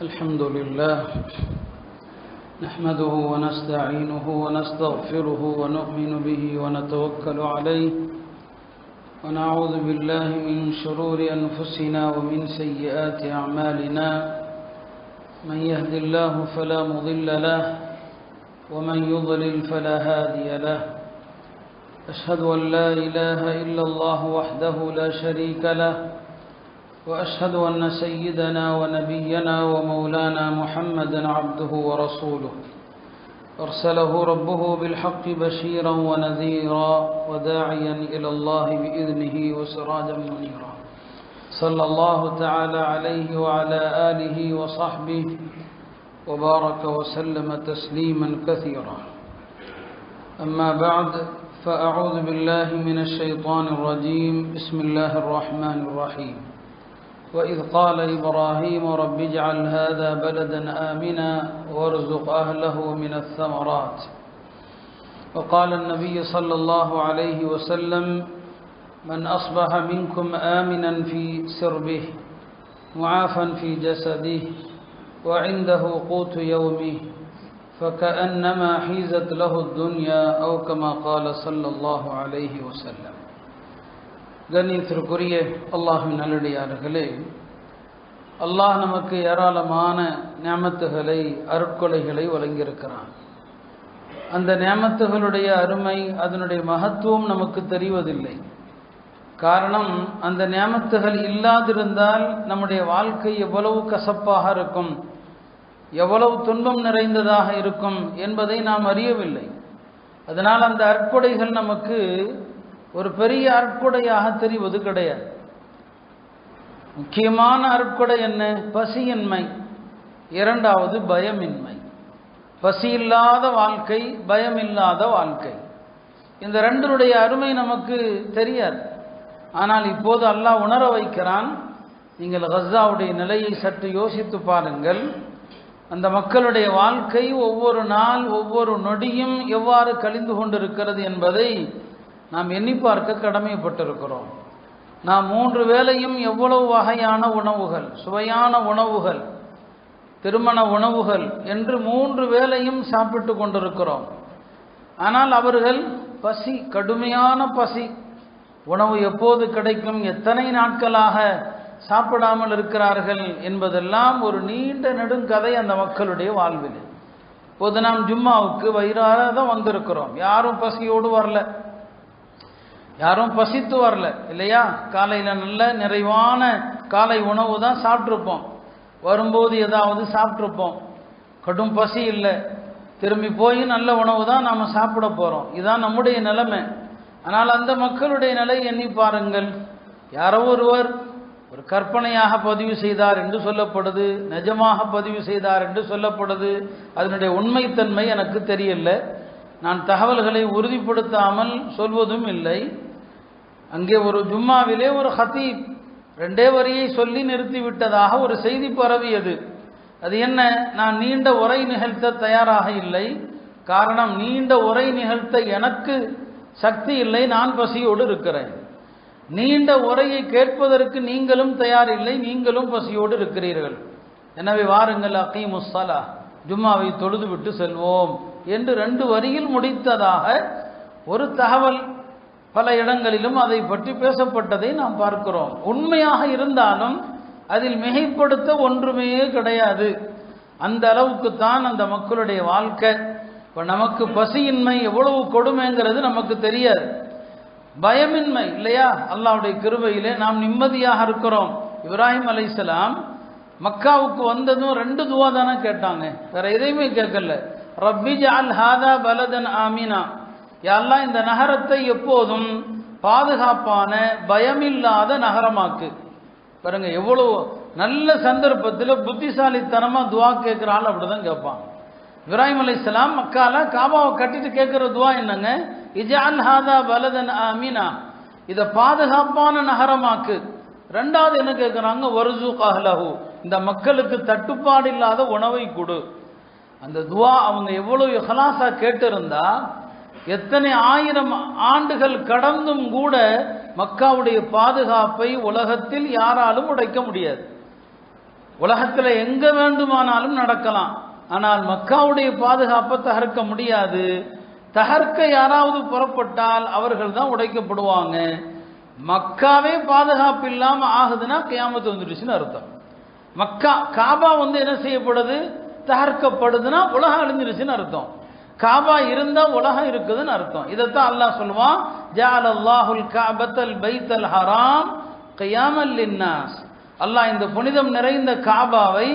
الحمد لله نحمده ونستعينه ونستغفره ونؤمن به ونتوكل عليه ونعوذ بالله من شرور أنفسنا ومن سيئات أعمالنا من يهد الله فلا مضل له ومن يضلل فلا هادي له أشهد أن لا إله إلا الله وحده لا شريك له وأشهد أن سيدنا ونبينا ومولانا محمدا عبده ورسوله أرسله ربه بالحق بشيرا ونذيرا وداعيا إلى الله بإذنه وسراجا منيرا صلى الله تعالى عليه وعلى آله وصحبه وبارك وسلم تسليما كثيرا. أما بعد فأعوذ بالله من الشيطان الرجيم. بسم الله الرحمن الرحيم. وإذ قال إبراهيم رب اجعل هذا بلدا آمنا وارزق أهله من الثمرات. وقال النبي صلى الله عليه وسلم من أصبح منكم آمنا في سربه معافا في جسده وعنده قوت يومه فكأنما حيزت له الدنيا أو كما قال صلى الله عليه وسلم. கண்ணியத்திற்குரிய அல்லாஹ்வின் நல்லடியார்களே, அல்லாஹ் நமக்கு ஏராளமான நியமத்துகளை அருட்கொடைகளை வழங்கியிருக்கிறான். அந்த நியமத்துகளுடைய அருமை, அதனுடைய மகத்துவம் நமக்கு தெரிவதில்லை. காரணம், அந்த நியமத்துகள் இல்லாதிருந்தால் நம்முடைய வாழ்க்கை எவ்வளவு கசப்பாக இருக்கும், எவ்வளவு துன்பம் நிறைந்ததாக இருக்கும் என்பதை நாம் அறியவில்லை. அதனால் அந்த அருட்கொடைகள் நமக்கு ஒரு பெரிய அருட்கொடையாக தெரிவது கிடையாது. முக்கியமான அருட்கொடை என்ன? பசியின்மை. இரண்டாவது பயமின்மை. பசி இல்லாத வாழ்க்கை, பயமில்லாத வாழ்க்கை. இந்த ரெண்டுடைய அருமை நமக்கு தெரியாது. ஆனால் இப்போது அல்லாஹ் உணர வைக்கிறான். நீங்கள் கஸாவுடைய நிலையை சற்று யோசித்து பாருங்கள். அந்த மக்களுடைய வாழ்க்கை ஒவ்வொரு நாள் ஒவ்வொரு நொடியும் எவ்வாறு கழிந்து கொண்டிருக்கிறது என்பதை நாம் எண்ணி பார்க்க கடமைப்பட்டிருக்கிறோம். நாம் 3 வேளையும் எவ்வளவு வகையான உணவுகள், சுவையான உணவுகள், திருமண உணவுகள் என்று 3 வேளையும் சாப்பிட்டு கொண்டிருக்கிறோம். ஆனால் அவர்கள் பசி, கடுமையான பசி. உணவு எப்போது கிடைக்கும், எத்தனை நாட்களாக சாப்பிடாமல் இருக்கிறார்கள் என்பதெல்லாம் ஒரு நீண்ட நெடுங்கதை அந்த மக்களுடைய வாழ்வில். இப்போது நாம் ஜும்மாவுக்கு வயிறார தான் வந்திருக்கிறோம். யாரும் பசியோடு வரல, யாரும் பசித்து வரல, இல்லையா? காலையில் நல்ல நிறைவான காலை உணவு தான் சாப்பிட்ருப்போம். வரும்போது ஏதாவது சாப்பிட்ருப்போம். கடும் பசி இல்லை. திரும்பி போய் நல்ல உணவு தான் நாம் சாப்பிட போகிறோம். இதுதான் நம்முடைய நிலைமை. ஆனால் அந்த மக்களுடைய நிலை எண்ணி பாருங்கள். யாரோ ஒருவர் ஒரு கற்பனையாக பதிவு செய்தார் என்று சொல்லப்படுது, நிஜமாக பதிவு செய்தார் என்று சொல்லப்படுது. அதனுடைய உண்மைத்தன்மை எனக்கு தெரியல. நான் தகவல்களை உறுதிப்படுத்தாமல் சொல்வதும் இல்லை. அங்கே ஒரு ஜும்மாவிலே ஒரு ஹத்தீப் 2 வரியை சொல்லி நிறுத்திவிட்டதாக ஒரு செய்தி பரவியது. அது என்ன? நான் நீண்ட உரை நிகழ்த்த தயாராக இல்லை. காரணம், நீண்ட உரை நிகழ்த்த எனக்கு சக்தி இல்லை, நான் பசியோடு இருக்கிறேன். நீண்ட உரையை கேட்பதற்கு நீங்களும் தயாரில்லை, நீங்களும் பசியோடு இருக்கிறீர்கள். எனவே வாருங்கள், அகீமுஸ் ஸலாஹ், ஜும்மாவை தொழுது விட்டு செல்வோம் என்று 2 வரியில் முடித்ததாக ஒரு தகவல் பல இடங்களிலும் அதை பற்றி பேசப்பட்டதை நாம் பார்க்கிறோம். உண்மையாக இருந்தாலும் அதில் மிகைப்படுத்த ஒன்றுமே கிடையாது. அந்த அளவுக்குத்தான் அந்த மக்களுடைய வாழ்க்கை. இப்போ நமக்கு பசியின்மை எவ்வளவு கொடுமைங்கிறது நமக்கு தெரியாது. பயமின்மை, இல்லையா? அல்லாஹ்வுடைய கிருபையிலே நாம் நிம்மதியாக இருக்கிறோம். இப்ராஹிம் அலைஹிஸ்ஸலாம் மக்காவுக்கு வந்ததும் 2 துவா தானே கேட்டாங்க, வேற எதையுமே கேட்கல. ரப்பி ஜஅல் ஹாதா பலதன் ஆமினா, யா அல்லாஹ் இந்த நகரத்தை எப்போதும் பாதுகாப்பான பயமில்லாத நகரமாக்கு. பாருங்க, எவ்வளவு நல்ல சந்தர்ப்பத்தில் புத்திசாலித்தனமாக துவா கேட்குறாள். அப்படிதான் கேட்பான். இப்ராஹிம் அலைஹிஸ்ஸலாம் மக்கால காபாவை கட்டிட்டு கேட்குற துவா என்னங்க? இஜஅல் ஹாதா பலதன் ஆமினா, இதை பாதுகாப்பான நகரமாக்கு. 2வது என்ன கேட்குறாங்க? வர்ஸுக் அஹ்லஹு, இந்த மக்களுக்கு தட்டுப்பாடு இல்லாத உணவை கொடு. அந்த துவா அவங்க எவ்வளவு இஹ்லாஸா கேட்டிருந்தா, எத்தனை 1000 ஆண்டுகள் கடந்தும் கூட மக்காவுடைய பாதுகாப்பை உலகத்தில் யாராலும் உடைக்க முடியாது. உலகத்தில் எங்கே வேண்டுமானாலும் நடக்கலாம். ஆனால் மக்காவுடைய பாதுகாப்பை தகர்க்க முடியாது. தகர்க்க யாராவது புறப்பட்டால் அவர்கள் தான் உடைக்கப்படுவாங்க. மக்காவே பாதுகாப்பு இல்லாமல் ஆகுதுன்னா கியாமத்து வந்துடுச்சுன்னு அர்த்தம். மக்கா காபா என்ன செய்யப்படுது, தகர்க்கப்படுதுன்னா உலகம் அழிஞ்சிருச்சுன்னு அர்த்தம். காபா இருந்தால் உலகம் இருக்குதுன்னு அர்த்தம். இதைத்தான் அல்லாஹ் சொல்லுவான், ஜஅலல்லாஹுல் கஅபத்தல் பைத்தல் ஹராம் கியாமல் லின்னாஸ். அல்லாஹ் இந்த புனிதம் நிறைந்த காபாவை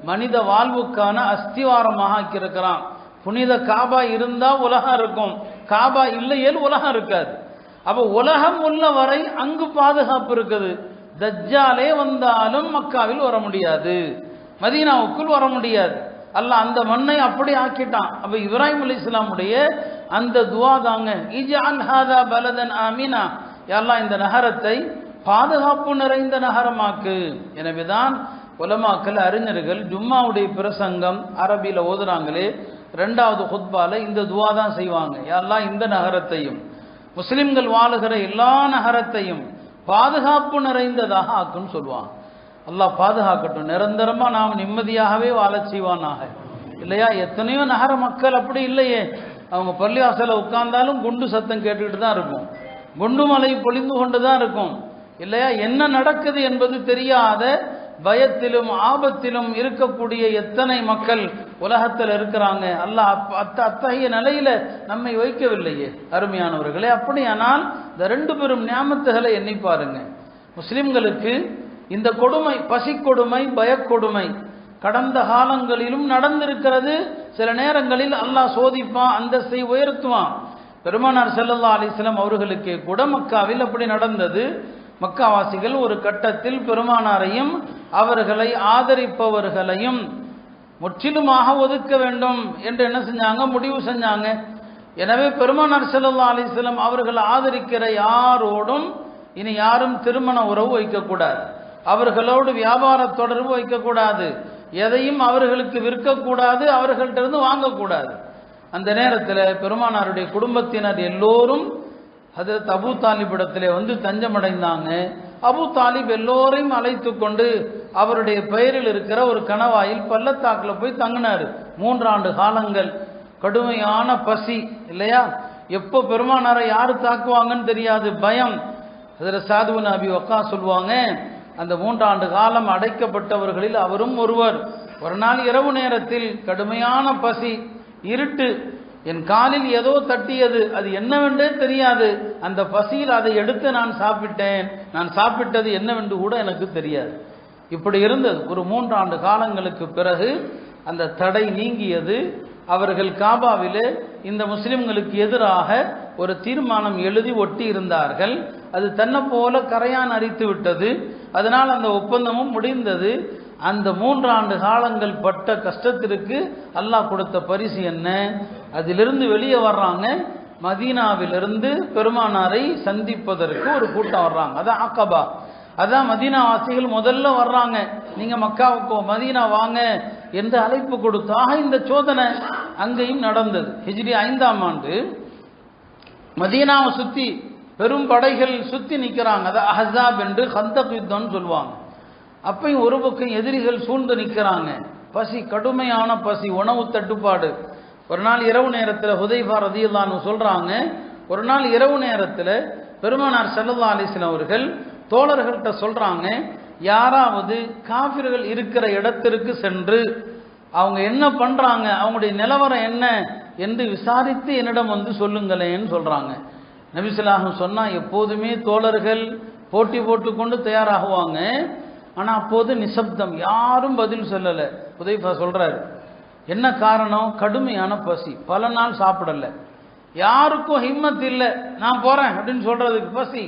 மனித வாழ்வுக்கான அஸ்திவாரமாக ஆக்கியிருக்கிறான். புனித காபா இருந்தால் உலகம் இருக்கும், காபா இல்லையேல் உலகம் இருக்காது. அப்போ உலகம் உள்ள வரை அங்கு பாதுகாப்பு இருக்குது. தஜ்ஜாலே வந்தாலும் மக்காவில் வர முடியாது, மதீனாவுக்குள் வர முடியாது. அல்லாஹ் அந்த மண்ணை அப்படி ஆக்கிட்டான். அப்போ இப்ராஹிம் அலைஹிஸ்ஸலாமுடைய அந்த துவா தாங்க, இஜ்அல் ஹாதா பலதன் ஆமினா, அல்லாஹ் இந்த நகரத்தை பாதுகாப்பு நிறைந்த நகரமாக்கு. எனவேதான் உலமாக்கள் அறிஞர்கள் ஜும்மாவுடைய பிரசங்கம் அரபியில் ஓதுறாங்களே, 2வது குத்பால இந்த துவா தான் செய்வாங்க. அல்லாஹ் இந்த நகரத்தையும் முஸ்லிம்கள் வாழுகிற எல்லா நகரத்தையும் பாதுகாப்பு நிறைந்ததாக ஆக்குன்னு சொல்லுவான். அல்லாஹ் பாதுகாக்கட்டும், நிரந்தரமா நாம் நிம்மதியாகவே வாழச் செய்வானாக. இல்லையா, எத்தனையோ நகர மக்கள் அப்படி இல்லையே, அவங்க பள்ளிவாசல உட்கார்ந்தாலும் குண்டு சத்தம் கேட்டுக்கிட்டு தான் இருக்கும், குண்டு மலை பொழிந்து கொண்டு தான் இருக்கும். இல்லையா, என்ன நடக்குது என்பது தெரியாத பயத்திலும் ஆபத்திலும் இருக்கக்கூடிய எத்தனை மக்கள் உலகத்தில் இருக்கிறாங்க. அல்லாஹ் அத்தகைய நிலையில நம்மை வைக்கவில்லையே அருமையானவர்களே. அப்படியானால் இந்த 2 பெரும் நியாமத்துகளை எண்ணி பாருங்க. முஸ்லிம்களுக்கு இந்த கொடுமை, பசிக்கொடுமை, பயக்கொடுமை கடந்த காலங்களிலும் நடந்திருக்கிறது. சில நேரங்களில் அல்லாஹ் சோதிப்பான், அந்தஸ்தை உயர்த்துவான். பெருமானார் ஸல்லல்லாஹு அலைஹி வஸல்லம் அவர்களுக்கே கூட மக்காவில் அப்படி நடந்தது. மக்காவாசிகள் ஒரு கட்டத்தில் பெருமானாரையும் அவர்களை ஆதரிப்பவர்களையும் முற்றிலுமாக ஒதுக்க வேண்டும் என்று என்ன செஞ்சாங்க, முடிவு செஞ்சாங்க. எனவே பெருமானார் ஸல்லல்லாஹு அலைஹி வஸல்லம் அவர்கள் ஆதரிக்கிற யாரோடும் இனி யாரும் திருமண உறவு வைக்கக்கூடாது, அவர்களோடு வியாபார தொடர்பு வைக்கக்கூடாது, எதையும் அவர்களுக்கு விற்கக்கூடாது, அவர்கள்ட்ட வாங்கக்கூடாது. அந்த நேரத்தில் பெருமானாருடைய குடும்பத்தினர் எல்லோரும் ஹஜ்ரத் அபூ தாலிபிடத்திலே தஞ்சமடைந்தாங்க. அபூ தாலிப் எல்லோரையும் அழைத்து கொண்டு அவருடைய பெயரில் இருக்கிற ஒரு கணவாயில் பள்ளத்தாக்கில் போய் தங்கினார். 3 ஆண்டு காலங்கள் கடுமையான பசி. இல்லையா, எப்போ பெருமானாரை யாரு தாக்குவாங்கன்னு தெரியாது, பயம். ஹஜ்ரத் சாத் பின் அபி வக்காஸ் சொல்லுவாங்க, அந்த 3 ஆண்டு காலம் அடைக்கப்பட்டவர்களில் அவரும் ஒருவர். ஒரு நாள் இரவு நேரத்தில் கடுமையான பசி, இருட்டு, என் காலில் ஏதோ தட்டியது, அது என்னவென்றே தெரியாது. அந்த பசியில் அதை எடுத்து நான் சாப்பிட்டேன், நான் சாப்பிட்டது என்னவென்று கூட எனக்கு தெரியாது. இப்படி இருந்தது. ஒரு 3 ஆண்டு காலங்களுக்கு பிறகு அந்த தடை நீங்கியது. அவர்கள் காபாவிலே இந்த முஸ்லிம்களுக்கு எதிராக ஒரு தீர்மானம் எழுதி ஒட்டி இருந்தார்கள். அது தன்னை போல கரையான் அரித்து விட்டது. அதனால் அந்த ஒப்பந்தமும் முடிந்தது. அந்த 3 ஆண்டு காலங்கள் பட்ட கஷ்டத்திற்கு அல்லாஹ் கொடுத்த பரிசு என்ன? அதிலிருந்து வெளியே வர்றாங்க. மதீனாவிலிருந்து பெருமானாரை சந்திப்பதற்கு ஒரு கூட்டம் வர்றாங்க. அதான் அக்கபா. அதான் மதீனா வாசிகள் முதல்ல வர்றாங்க, நீங்க மக்காவுக்கு மதீனா வாங்க என்று அழைப்பு கொடுத்தாக இந்த சோதனை அங்கேயும் நடந்தது. ஹிஜ்ரி 5ஆம் ஆண்டு மதீனாவை சுத்தி பெரும் படைகள் சுத்தி நிற்கிறாங்க. அதான் அஹ்ஸாப் என்று கந்தக் யுத்தம்னு சொல்லுவாங்க. அப்பையும் ஒரு பக்கம் எதிரிகள் சூழ்ந்து நிற்கிறாங்க. பசி, கடுமையான பசி, உணவு தட்டுப்பாடு. ஒரு நாள் இரவு நேரத்தில் ஹுதைஃபா ரலியல்லாஹு அன்ஹு சொல்றாங்க, ஒரு நாள் இரவு நேரத்தில் பெருமானார் ஸல்லல்லாஹு அலைஹி வஸல்லம் அவர்கள் தோழர்கள்ட்ட சொல்றாங்க, யாராவது காஃபிர்கள் இருக்கிற இடத்திற்கு சென்று அவங்க என்ன பண்றாங்க, அவங்களுடைய நிலவரம் என்ன என்று விசாரித்து என்னிடம் சொல்லுங்களேன்னு சொல்றாங்க. நபி ஸல்லல்லாஹு அலைஹி வஸல்லம் சொன்னா, எப்போதுமே தோழர்கள் போட்டி போட்டுக்கொண்டு தயாராகுவாங்க. ஆனால் அப்போது நிசப்தம், யாரும் பதில் சொல்லலை. ஹுதைஃபா சொல்றாரு, என்ன காரணம்? கடுமையான பசி, பல நாள் சாப்பிடல, யாருக்கும் ஹிம்மத் இல்லை, நான் போறேன் அப்படின்னு சொல்றதுக்கு. பசி,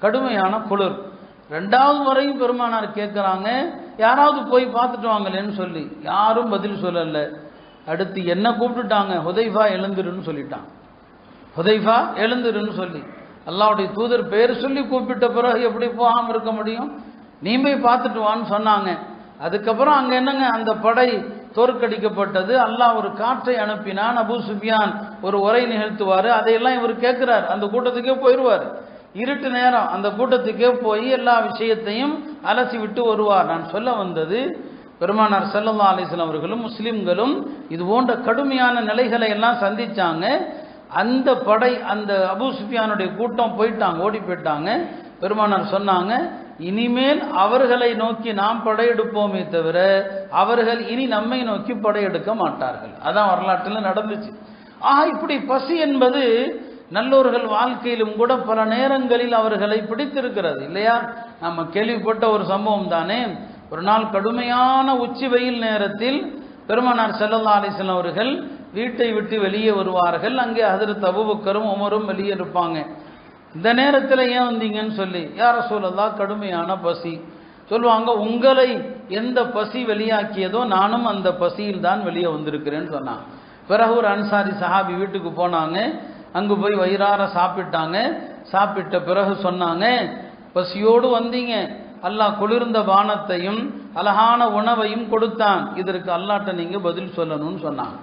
கடுமையான குளிர். 2வது முறையும் பெருமானார் கேட்குறாங்க, யாராவது போய் பார்த்துட்டு வாங்களேன்னு சொல்லி. யாரும் பதில் சொல்லலை. அடுத்து என்ன கூப்பிட்டுட்டாங்க, ஹுதைஃபா எழுந்துருன்னு சொல்லிட்டான். ஹுதைஃபா எழுந்துருன்னு சொல்லி அல்லாஹ்வுடைய தூதர் பேர் சொல்லி கூப்பிட்ட பிறகு எப்படி போகாமல் இருக்க முடியும்? நீ போய் பார்த்துட்டு வான்னு சொன்னாங்க. அதுக்கப்புறம் அங்கே என்னங்க, அந்த படை தோற்கடிக்கப்பட்டது. அல்லாஹ் ஒரு காற்றை அனுப்பினான். அபூ சுஃபியான் ஒரு உரை நிகழ்த்துவார். அதையெல்லாம் இவர் கேட்குறார். அந்த கூட்டத்துக்கே போயிடுவார். இருட்டு நேரம் அந்த கூட்டத்துக்கே போய் எல்லா விஷயத்தையும் அலசி விட்டு வருவார். நான் சொல்ல வந்தது, பெருமானார் ஸல்லல்லாஹு அலைஹி வஸல்லம் அவர்களும் முஸ்லிம்களும் இது போன்ற கடுமையான நிலைகளை எல்லாம் சந்திச்சாங்க. அந்த படை, அந்த அபூ சுஃபியானுடைய கூட்டம் போயிட்டாங்க, ஓடி போயிட்டாங்க. பெருமானார் சொன்னாங்க, இனிமேல் அவர்களை நோக்கி நாம் படையெடுப்போமே தவிர அவர்கள் இனி நம்மை நோக்கி படையெடுக்க மாட்டார்கள். அதான் வரலாற்றில் நடந்துச்சு. இப்படி பசி என்பது நல்லோர்கள் வாழ்க்கையிலும் கூட பல நேரங்களில் அவர்களை பிடித்திருக்கிறது இல்லையா? நம்ம கேள்விப்பட்ட ஒரு சம்பவம் தானே. ஒரு நாள் கடுமையான உச்சி வெயில் நேரத்தில் பெருமானார் ஸல்லல்லாஹு அலைஹி வஸல்லம் அவர்கள் வீட்டை விட்டு வெளியே வருவார்கள். அங்கே ஹஜ்ரத் அபூபக்கரும் உமரும் வெளியே இருப்பாங்க. இந்த நேரத்தில் ஏன் வந்தீங்கன்னு சொல்லி, யா ரசூலல்லாஹ் கடுமையான பசி சொல்லுவாங்க. உங்களை எந்த பசி வெளியாக்கியதோ நானும் அந்த பசியில் தான் வெளியே வந்திருக்கிறேன்னு சொன்னாங்க. பிறகு ஒரு அன்சாரி சஹாபி வீட்டுக்கு போனாங்க. அங்கு போய் வயிறார சாப்பிட்டாங்க. சாப்பிட்ட பிறகு சொன்னாங்க, பசியோடு வந்தீங்க, அல்லாஹ் குளிர்ந்த பானத்தையும் அழகான உணவையும் கொடுத்தான், இதற்கு அல்லாஹ்ட்ட நீங்க பதில் சொல்லணும்னு சொன்னாங்க.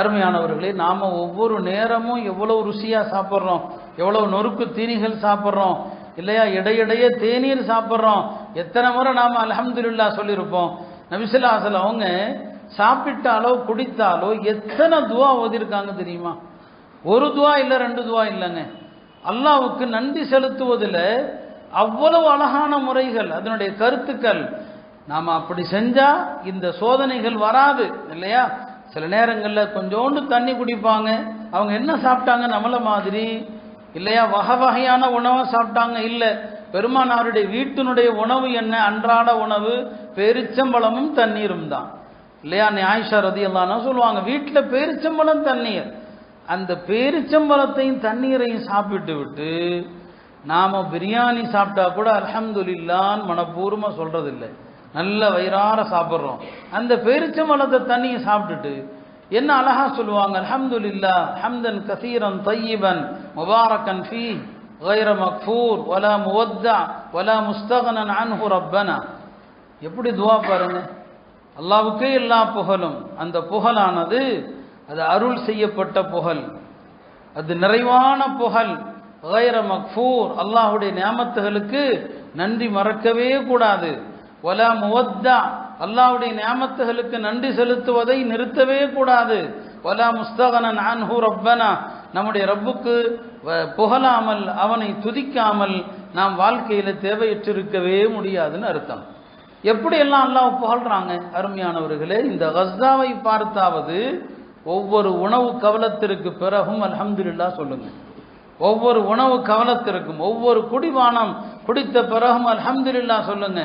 அருமையானவர்களே, நாம ஒவ்வொரு நேரமும் எவ்வளவு ருசியா சாப்பிட்றோம், எவ்வளவு நொறுக்கு தீனிகள் சாப்பிட்றோம் இல்லையா? இடையிடையே தேநீர் சாப்பிட்றோம். எத்தனை முறை நாம அல்ஹம்துலில்லாஹ் சொல்லியிருப்போம். நபி ஸல்லல்லாஹு அலைஹி வஸல்லம் அவங்க சாப்பிட்டாலோ குடித்தாலோ எத்தனை துவா ஓதிருக்காங்க தெரியுமா? ஒரு துவா இல்லை, ரெண்டு துவா இல்லைங்க. அல்லாஹ்வுக்கு நன்றி செலுத்துவதில் அவ்வளவு அழகான முறைகள், அதனுடைய கருத்துக்கள். நாம் அப்படி செஞ்சா இந்த சோதனைகள் வராது இல்லையா? சில நேரங்களில் கொஞ்சோண்டு தண்ணி குடிப்பாங்க. அவங்க என்ன சாப்பிட்டாங்க? நம்மள மாதிரி இல்லையா? வகை வகையான உணவை சாப்பிட்டாங்க இல்லை. பெருமானாருடைய வீட்டினுடைய உணவு என்ன? அன்றாட உணவு பேரிச்சம்பழமும் தண்ணீரும் தான் இல்லையா? ஆயிஷா ரலியல்லாஹு அன்ஹா சொல்லுவாங்க, வீட்டில் பேரிச்சம்பழம் தண்ணீர். அந்த பேரிச்சம்பழத்தையும் தண்ணீரையும் சாப்பிட்டு விட்டு நாம பிரியாணி சாப்பிட்டா கூட அல்ஹம்துலில்லாஹ் மனப்பூர்வமா சொல்றதில்லை, நல்ல வயிறார சாப்பிட்றோம். அந்த பேரிச்சம்பழத்தை தண்ணியை சாப்பிட்டுட்டு என்ன அழகா சொல்லுவாங்க, அல்ஹம்துலில்லாஹ் ஹம்தன் கஸீரன் தய்யிபன் முபாரக்கன் ஃபீஹ் கைர மக்ஃபூர் வலா முவத்தா வலா முஸ்தகனன் அன்ஹு ரப்பனா. எப்படி துவா பாருங்க. அல்லாஹ்வுக்கே எல்லா புகழும். அந்த புகழானது அது அருள் செய்யப்பட்ட புகழ், அது நிறைவான புகழ். கைர மக்ஃபூர், அல்லாஹ்வுடைய நியாமத்துகளுக்கு நன்றி மறக்கவே கூடாது. வலா முவத்தா, அல்லாஹ்வுடைய நியாமத்துகளுக்கு நன்றி செலுத்துவதை நிறுத்தவே கூடாது. வலா முஸ்தகனன் அன்ஹு ரப்பனா, நம்முடைய ரப்புக்கு புகழாமல் அவனை துதிக்காமல் நாம் வாழ்க்கையில தேவையற்றிருக்கவே முடியாதுன்னு அர்த்தம். எப்படி எல்லாம் அல்லாஹ் புகழ்றாங்க அருமையானவர்களே. இந்த கஸ்ஸாவை பார்த்தாவது ஒவ்வொரு உணவு கவலத்திற்கு பிறகும் அல்ஹம்துலில்லாஹ் சொல்லுங்க. ஒவ்வொரு உணவு கவலத்திற்கும், ஒவ்வொரு குடிபானம் குடித்த பிறகும் அல்ஹம்துலில்லாஹ் சொல்லுங்க.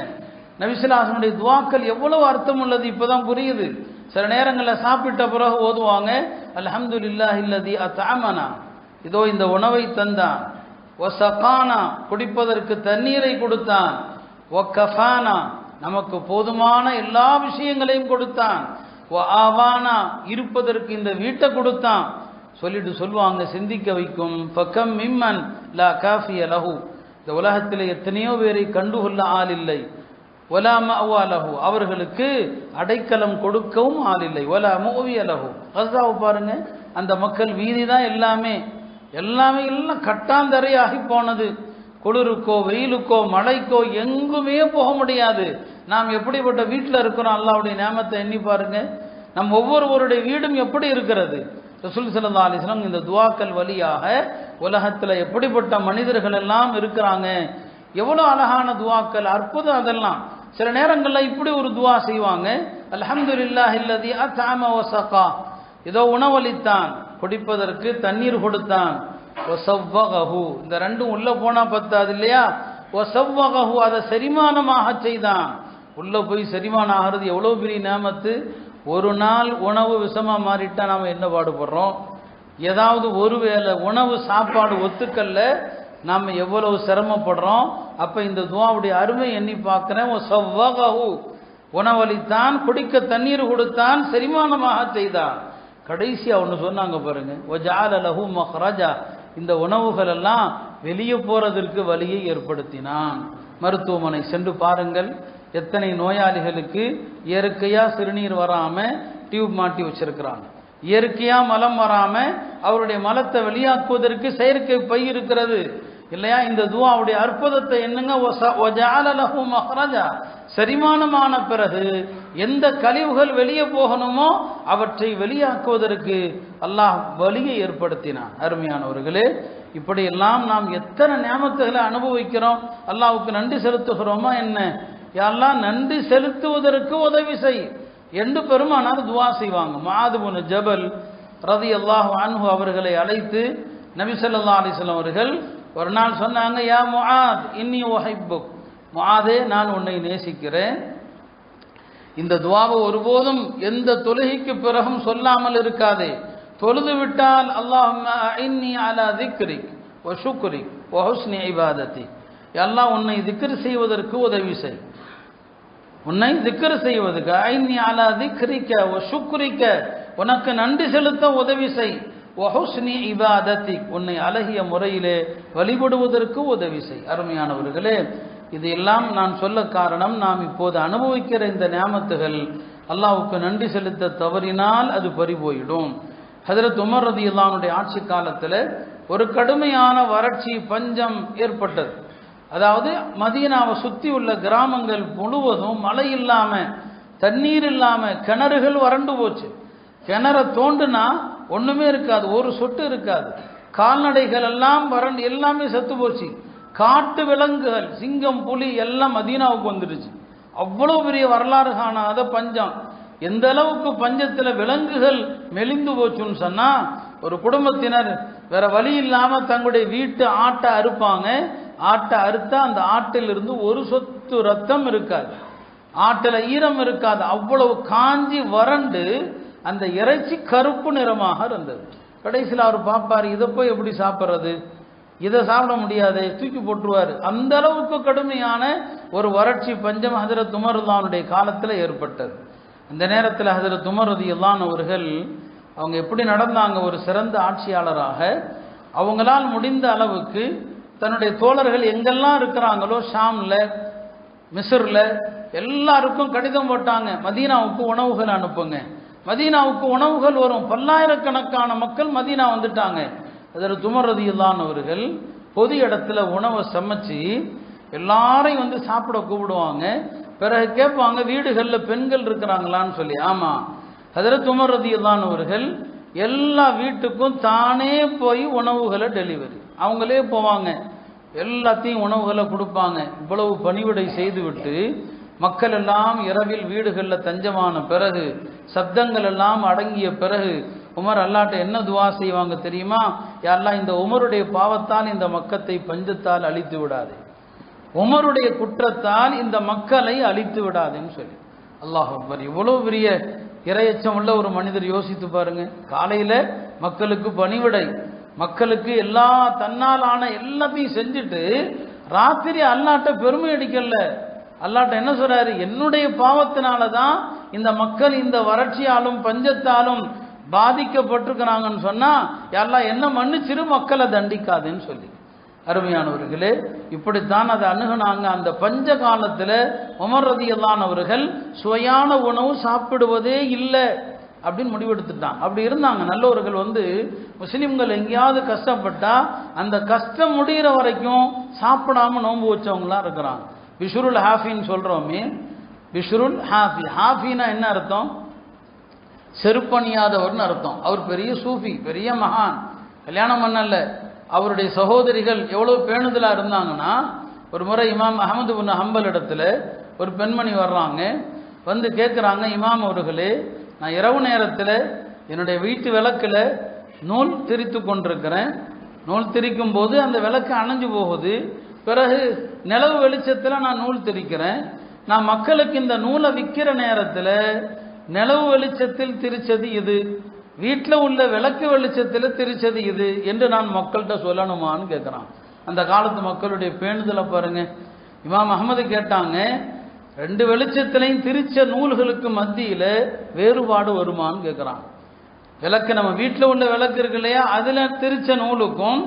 நபி ஸல்லல்லாஹு அலைஹி வஸல்லம் துஆக்கள் எவ்வளவு அர்த்தம் உள்ளது இப்பதான் புரியுது. சில நேரங்களில் சாப்பிட்ட பிறகு ஓதுவாங்க, அல்ஹம்துலில்லாஹில்லதி அத்அமனா, இதோ இந்த உணவை தந்தான், வஸகானா, குடிப்பதற்கு தண்ணீரை கொடுத்தான், வகஃபானா, நமக்கு போதுமான எல்லா விஷயங்களையும் கொடுத்தான், வஆவானா, இருப்பதற்கு இந்த வீட்டை கொடுத்தான் சொல்லிட்டு சொல்லுவாங்க. சிந்திக்க வைக்கும். ஃபகம் மிம்மன் லா காஃபிய லஹு, இந்த உலகத்தில் எத்தனையோ பேரை கண்டுகொள்ள ஆள் இல்லை. வலா மஅவா லஹு, அவர்களுக்கு அடைக்கலம் கொடுக்கவும் ஆள் இல்லை. வலா முஅவிய லஹு, கஸ்ஸாவை பாருங்க. அந்த மக்கள் வீதி தான் எல்லாமே எல்லாமே எல்லாம் கட்டாந்தரையாகி போனது. குளிருக்கோ வெயிலுக்கோ மழைக்கோ எங்குமே போக முடியாது. நாம் எப்படிப்பட்ட வீட்டில் இருக்கிறோம்? அல்லாஹ்வுடைய நியாமத்தை எண்ணி பாருங்க. நம் ஒவ்வொருவருடைய வீடும் எப்படி இருக்கிறது? ரசூல் ஸல்லல்லாஹு அலைஹி வஸல்லம் இந்த துஆக்கள் வழியாக உலகத்தில் எப்படிப்பட்ட மனிதர்கள் எல்லாம் இருக்கிறாங்க, எவ்வளோ அழகான துஆக்கள், அற்புதம். அதெல்லாம் சில நேரங்களில் இப்படி ஒரு துஆ செய்வாங்க, அல்ஹம்துலில்லாஹில்லதி அத்அம வஸகா, இதோ உணவளித்தான், குடிப்பதற்கு தண்ணீர் கொடுத்தான், வஸவ்வகஹு, இந்த ரெண்டும் உள்ள போனா பத்தாது இல்லையா? வஸவ்வகஹு, அதை செரிமானமாக செய்தான். உள்ள போய் செரிமானம் ஆகிறது எவ்வளோ பெரிய நியாமத்து. ஒரு நாள் உணவு விஷமா மாறிட்டா நாம என்ன பாடுபடுறோம்? ஏதாவது ஒரு வேளை உணவு சாப்பாடு ஒத்துக்கல்ல நாம் எவ்வளவு சிரமப்படுறோம். அப்ப இந்த துஆவுடைய அருமை எண்ணி பார்க்கிறேன். வஸவ்வகஹு, உணவளித்தான், குடிக்க தண்ணீர் கொடுத்தான், செரிமானமாக செய்தான். கடைசியா ஒன்று சொன்னாங்க பாருங்க, வஜஅல லஹு மக்ரஜா, இந்த உணவுகள் எல்லாம் வெளியே போறதற்கு வழியை ஏற்படுத்தினான். மருத்துவமனை சென்று பாருங்கள், எத்தனை நோயாளிகளுக்கு இயற்கையா சிறுநீர் வராம டியூப் மாட்டி வச்சிருக்கிறாங்க, இயற்கையா மலம் வராம அவருடைய மலத்தை வெளியாக்குவதற்கு செயற்கை பை இருக்கிறது இல்லையா? இந்த துஆவுடைய அற்புதத்தை என்னங்க, வஜஅல லஹு மக்ரஜா, செரிமானமான பிறகு எந்த கழிவுகள் வெளியே போகணுமோ அவற்றை வெளியாக்குவதற்கு அல்லாஹ் வழியை ஏற்படுத்தினான். அருமையானவர்களே, இப்படியெல்லாம் நாம் எத்தனை நியாமத்துகளை அனுபவிக்கிறோம், அல்லாஹ்வுக்கு நன்றி செலுத்துகிறோமா என்ன? யாரெல்லாம் நன்றி செலுத்துவதற்கு உதவி செய் என்று பெருமானார் துவா செய்வாங்க. முஆத் இப்னு ஜபல் ரலியல்லாஹு அன்ஹு அவர்களை அழைத்து நபி ஸல்லல்லாஹு அலைஹி வஸல்லம் அவர்கள் ஒரு நாள் சொன்னாங்க, யா முஆத் இன்னி உஹிப்புக், முஆதே நான் உன்னை நேசிக்கிறேன். இந்த துவாவை ஒருபோதும் எந்த தொழுகைக்கு பிறகும் சொல்லாமல் இருக்காதே. தொழுது விட்டால் அல்லாஹும்ம அஇன்னி அலா திக்ரிக் வ ஷுக்ரிக் வ ஹுஸ்னி இபாதத்தி, அல்லாஹ் உன்னை திக்ர் செய்வதற்கு உதவி செய், உன்னை திக்ர் செய்வதற்கு, அஇன்னி அலா திக்ரிக வ ஷுக்ரிக, உனக்கு நன்றி செலுத்த உதவி செய், வ ஹுஸ்னி இபாதத்தி, உன்னை அழகிய முறையிலே வழிபடுவதற்கு உதவி செய். அருமையானவர்களே, இது எல்லாம் நான் சொல்ல காரணம், நாம் இப்போது அனுபவிக்கிற இந்த நியாமத்துகள் அல்லாஹ்வுக்கு நன்றி செலுத்த தவறினால் அது பறிபோயிடும். ஹஜ்ரத் உமர் ரலியல்லாஹு அன்ஹுடைய ஆட்சி காலத்தில் ஒரு கடுமையான வறட்சி பஞ்சம் ஏற்பட்டது. அதாவது மதீனாவை சுற்றி உள்ள கிராமங்கள் முழுவதும் மழை இல்லாம, தண்ணீர் இல்லாம, கிணறுகள் வறண்டு போச்சு. கிணற தோண்டுனா ஒண்ணுமே இருக்காது, ஒரு சொட்டு இருக்காது. கால்நடைகள் எல்லாம் வறண்டு எல்லாமே செத்து போச்சு. காட்டு விலங்குகள், சிங்கம், புலி எல்லாம் மதீனாவுக்கு வந்துடுச்சு. அவ்வளவு பெரிய வரலாறு காணாத பஞ்சம். எந்த அளவுக்கு பஞ்சத்தில் விலங்குகள் மெலிந்து போச்சுன்னு சொன்னா, ஒரு குடும்பத்தினர் வேற வழி இல்லாம தங்களுடைய வீட்டு ஆட்டை அறுப்பாங்க. ஆட்டை அறுத்தா அந்த ஆட்டிலிருந்து ஒரு சொட்டு ரத்தம் இருக்காது, ஆட்டில் ஈரம் இருக்காது. அவ்வளவு காஞ்சி வறண்டு அந்த இறைச்சி கருப்பு நிறமாக இருந்தது. கடைசியில் அவர் பார்ப்பாரு, இதை போய் எப்படி சாப்பிட்றது, இதை சாப்பிட முடியாது, தூக்கி போட்டுருவார். அந்த அளவுக்கு கடுமையான ஒரு வறட்சி பஞ்சம் ஹஜ்ரத் உமர் ரலியல்லாஹுடைய காலத்தில் ஏற்பட்டது. அந்த நேரத்தில் ஹஜ்ரத் உமர் ரலியல்லாஹு அவர்கள் அவங்க எப்படி நடந்தாங்க, ஒரு சிறந்த ஆட்சியாளராக அவங்களால் முடிந்த அளவுக்கு தன்னுடைய தோழர்கள் எங்கெல்லாம் இருக்கிறாங்களோ, ஷாம்ல, மிஸ்ர்ல எல்லாருக்கும் கடிதம் போட்டாங்க, மதீனாவுக்கு உணவுகள் அனுப்புங்க, மதீனாவுக்கு உணவுகள் வரும். பல்லாயிரக்கணக்கான மக்கள் மதீனா வந்துட்டாங்க. ஹஜ்ரத் உமர் ரலியல்லாஹு அவர்கள் பொது இடத்துல உணவை சமைச்சு எல்லாரையும் வந்து சாப்பிட கூப்பிடுவாங்க. பிறகு கேட்பாங்க, வீடுகளில் பெண்கள் இருக்கிறாங்களான்னு சொல்லி. ஆமா, ஹஜ்ரத் உமர் ரலியல்லாஹு அவர்கள் எல்லா வீட்டுக்கும் தானே போய் உணவுகளை டெலிவரி, அவங்களே போவாங்க, எல்லாத்தையும் உணவுகளை கொடுப்பாங்க. இவ்வளவு பணிவிடை செய்துவிட்டு மக்கள் எல்லாம் இரவில் வீடுகளில் தஞ்சமான பிறகு, சப்தங்கள் எல்லாம் அடங்கிய பிறகு உமர் அல்லாட்ட என்ன துவா செய்வாங்க தெரியுமா? யா அல்லாஹ், இந்த உமருடைய பாவத்தால் இந்த மக்கத்தை பஞ்சத்தால் அழித்து விடாதே, உமருடைய குற்றத்தால் இந்த மக்களை அழித்து விடாதுன்னு சொல்லி. அல்லாஹ் அக்பர். இவ்வளவு பெரிய இரையச்சம் உள்ள ஒரு மனிதர், யோசித்து பாருங்க. காலையில மக்களுக்கு பணிவிடை, மக்களுக்கு எல்லா தன்னால் ஆன எல்லாத்தையும் செஞ்சுட்டு ராத்திரி அல்லாட்ட பெருமை அடிக்கல. அல்லாட்ட என்ன சொல்றாரு? என்னுடைய பாவத்தினால தான் இந்த மக்கள் இந்த வறட்சியாலும் பஞ்சத்தாலும் பாதிக்கப்பட்டிருக்கிறாங்கன்னு சொன்னா, எல்லாம் என்ன மன்னிச்சிரு, மக்களை தண்டிக்காதுன்னு சொல்லி. அருமையானவர்களே, இப்படித்தான் அதை அணுகுனாங்க. அந்த பஞ்ச காலத்தில் உமர் ரலியல்லாஹு அவர்கள் சுவையான உணவு சாப்பிடுவதே இல்லை அப்படின்னு முடிவெடுத்துட்டாங்க. அப்படி இருந்தாங்க நல்லவர்கள். வந்து முஸ்லிம்கள் எங்கேயாவது கஷ்டப்பட்டா அந்த கஷ்டம் முடிகிற வரைக்கும் சாப்பிடாம நோன்பு வச்சவங்களாம் இருக்கிறாங்க. பிஷ்ருல் ஹாஃபின்னு சொல்றோமே, பிஷ்ருல் ஹாஃபி. ஹாஃபினா என்ன அர்த்தம்? செருப்பணியாதவர்னு அர்த்தம். அவர் பெரிய சூஃபி, பெரிய மகான், கல்யாணம் பண்ணல. அவருடைய சகோதரிகள் எவ்வளவு பேணுதலா இருந்தாங்கன்னா, ஒரு முறை இமாம் அஹமது பின் ஹம்பல் இடத்துல ஒரு பெண்மணி வர்றாங்க, வந்து கேட்குறாங்க, இமாம் அவர்களே, நான் இரவு நேரத்தில் என்னுடைய வீட்டு விளக்கில் நூல் திரித்து கொண்டிருக்கிறேன். நூல் திரிக்கும் போது அந்த விளக்கு அணைஞ்சு போகுது. பிறகு நிலவு வெளிச்சத்தில் நான் நூல் திரிக்கிறேன். நான் மக்களுக்கு இந்த நூலை விற்கிற நேரத்தில் நிலவு வெளிச்சத்தில் திரிச்சது இது, வீட்டில் உள்ள விளக்கு வெளிச்சத்தில் திரிச்சது இது என்று நான் மக்கள்கிட்ட சொல்லணுமான்னு கேட்குறான். அந்த காலத்து மக்களுடைய பேணுதலை பாருங்க. இமாம் அஹமது கேட்டாங்க, ரெண்டு வெளிச்சத்திலையும் திரிச்ச நூல்களுக்கு மத்தியில் வேறுபாடு வருமானு கேட்குறான். விளக்கு, நம்ம வீட்டில் உள்ள விளக்கு இருக்கு இல்லையா, அதில் திரிச்ச நூலுக்கும்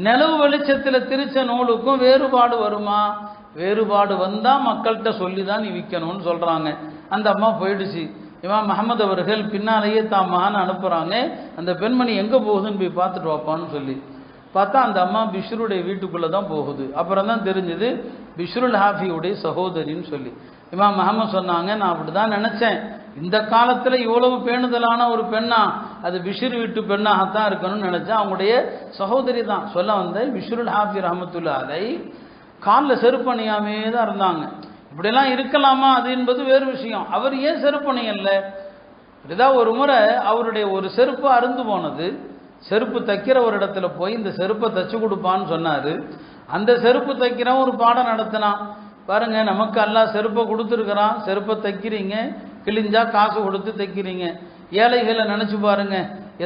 நிலவு வெளிச்சத்தில் திரிச்ச நூலுக்கும் வேறுபாடு வருமா? வேறுபாடு வந்தால் மக்கள்கிட்ட சொல்லி தான் நீ விற்கணும்னு சொல்கிறாங்க. அந்த அம்மா போயிடுச்சு. இமாம் அஹமது அவர்கள் பின்னாலேயே தான் மகன் அனுப்புகிறாங்க, அந்த பெண்மணி எங்கே போகுதுன்னு போய் பார்த்துட்டு வாப்பான்னு சொல்லி. பார்த்தா அந்த அம்மா பிஷ்ருடைய வீட்டுக்குள்ளே தான் போகுது. அப்புறம் தான் தெரிஞ்சது பிஷ்ருல் ஹாஃபியுடைய சகோதரின்னு சொல்லி. இமாம் முஹம்மது சொன்னாங்க, நான் அப்படி தான் நினச்சேன், இந்த காலத்தில் இவ்வளவு பேணுதலான ஒரு பெண்ணா அது பிஷ்ர் வீட்டு பெண்ணாகத்தான் இருக்கணும்னு நினச்சேன். அவங்களுடைய சகோதரி தான். சொல்ல வந்த பிஷ்ருல் ஹாஃபி ரஹமத்துல்லாஹி அலைஹி காலில் செருப்பணியாமே தான் இருந்தாங்க. இப்படியெல்லாம் இருக்கலாமா அது என்பது வேறு விஷயம். அவர் ஏன் செருப்பணியல்ல? இப்படிதான் ஒரு முறை அவருடைய ஒரு செருப்பு அருந்து போனது. செருப்பு தைக்கிற ஒரு இடத்துல போய் இந்த செருப்பை தைச்சு கொடுப்பான்னு சொன்னார். அந்த செருப்பு தைக்கிறவன் ஒரு பாடம் நடத்தினான். பாருங்க, நமக்கு அல்லாஹ் செருப்பை கொடுத்துருக்கிறான், செருப்பை தைக்கிறீங்க, கிழிஞ்சா காசு கொடுத்து தைக்கிறீங்க. ஏழைகளை நினச்சி பாருங்க,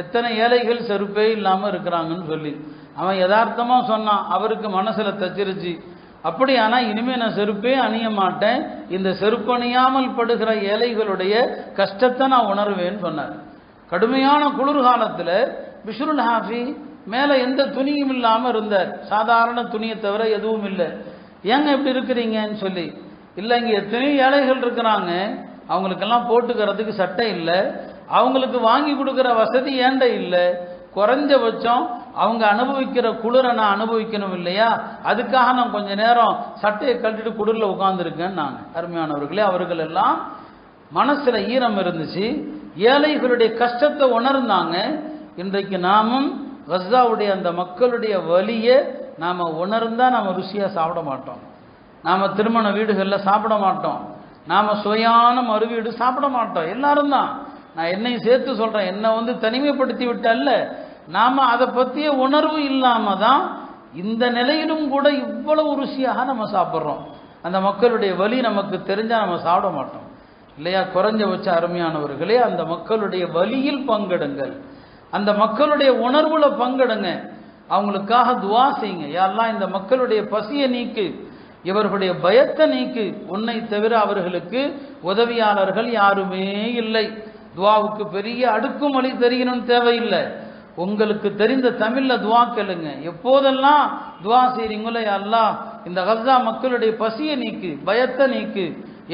எத்தனை ஏழைகள் செருப்பே இல்லாமல் இருக்கிறாங்கன்னு சொல்லி. அவன் யதார்த்தமாக சொன்னான், அவருக்கு மனசில் தச்சிருச்சு. அப்படியானா இனிமேல் நான் செருப்பே அணிய மாட்டேன், இந்த செருப்பு அணியாமல் படுகிற ஏழைகளுடைய கஷ்டத்தை நான் உணர்வேன்னு சொன்னார். கடுமையான குளிர்காலத்தில் பிஷ்ருல் ஹாஃபி மேலே எந்த துணியும் இல்லாமல் இருந்தார். சாதாரண துணியை தவிர எதுவும் இல்லை. ஏங்க இப்படி இருக்கிறீங்கன்னு சொல்லி, இல்லை இங்கே எத்தனையோ ஏழைகள் இருக்கிறாங்க, அவங்களுக்கெல்லாம் போட்டுக்கிறதுக்கு சட்டை இல்லை, அவங்களுக்கு வாங்கி கொடுக்குற வசதி ஏண்ட இல்லை, குறைஞ்சபட்சம் அவங்க அனுபவிக்கிற குளிரை நான் அனுபவிக்கணும் இல்லையா, அதுக்காக நான் கொஞ்ச நேரம் சட்டையை கழட்டிட்டு குளிரில் உட்கார்ந்துருக்கேன். நாங்கள் அருமையானவர்களே, அவர்கள் எல்லாம் மனசில் ஈரம் இருந்துச்சு, ஏழைகளுடைய கஷ்டத்தை உணர்ந்தாங்க. இன்றைக்கு நாமும் கஸ்ஸாவுடைய அந்த மக்களுடைய வலியை நாம் உணர்ந்தால் நாம் ருசியாக சாப்பிட மாட்டோம், நாம் திருமண வீடுகளில் சாப்பிட மாட்டோம், நாம் சுவையான மறுவீடு சாப்பிட மாட்டோம். எல்லாரும் தான், நான் என்னையும் சேர்த்து சொல்கிறேன், என்னை தனிமைப்படுத்தி விட்டல்ல, நாம் அதை பற்றிய உணர்வு இல்லாமல் தான் இந்த நிலையிலும் கூட இவ்வளவு ருசியாக நம்ம சாப்பிட்றோம். அந்த மக்களுடைய வலி நமக்கு தெரிஞ்சால் நம்ம சாப்பிட மாட்டோம் இல்லையா? குறைஞ்சபட்ச அருமையானவர்களே, அந்த மக்களுடைய வலியில் பங்கெடுங்கள், அந்த மக்களுடைய உணர்வுல பங்கெடுங்க, அவங்களுக்காக துவா செய்யுங்க. யா அல்லாஹ் இந்த மக்களுடைய பசியை நீக்கு, இவர்களுடைய பயத்தை நீக்கு, உன்னை தவிர அவர்களுக்கு உதவியாளர்கள் யாருமே இல்லை. துவாவுக்கு பெரிய அடுக்குமொழி தெரியணும்னு தேவையில்லை, உங்களுக்கு தெரிந்த தமிழ்ல துவா கேளுங்க. எப்போதெல்லாம் துவா செய்றீங்களோ, யா அல்லாஹ் இந்த கஸ்ஸா மக்களுடைய பசியை நீக்கு, பயத்தை நீக்கு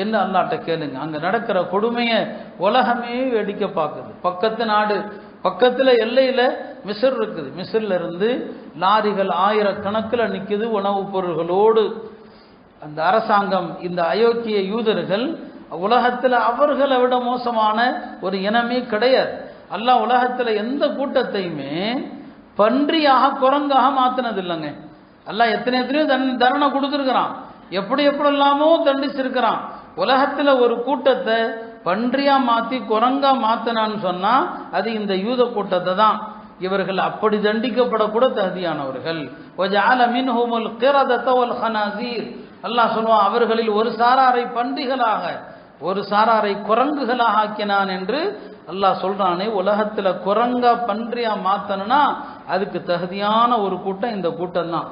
என்று அல்லாஹ்ட்ட கேளுங்க. அங்க நடக்கிற கொடுமையை உலகமே வேடிக்கை பார்க்குது. பக்கத்து நாடு, பக்கத்தில் எல்லையில் மிஸ்ர் இருக்குது, மிஸ்ரில் இருந்து லாரிகள் ஆயிரக்கணக்கில் நிற்குது உணவுப் பொருள்களோடு. அந்த அரசாங்கம், இந்த அயோக்கிய யூதர்கள் உலகத்தில் அவர்களை விட மோசமான ஒரு இனமே கிடையாது. அல்லாஹ் உலகத்தில் எந்த கூட்டத்தையுமே பன்றியாக குரங்காக மாற்றினது இல்லைங்க. அல்லாஹ் எத்தனையோ தண்டனை கொடுத்துருக்கிறான், எப்படியெல்லாமோ தண்டிச்சிருக்கிறான். உலகத்தில் ஒரு கூட்டத்தை பன்றியா மாற்றி குரங்கா மாத்தினான்னு சொன்னா அது இந்த யூத கூட்டத்தை தான். இவர்கள் அப்படி தண்டிக்கப்படக்கூட தகுதியானவர்கள். அல்லாஹ் சொல்லுவான், அவர்களில் ஒரு சாராரை பன்றிகளாக ஒரு சாராரை குரங்குகளாக ஆக்கினான் என்று அல்லாஹ் சொல்றானே. உலகத்துல குரங்கா பன்றியா மாத்தணும்னா அதுக்கு தகுதியான ஒரு கூட்டம் இந்த கூட்டம் தான்.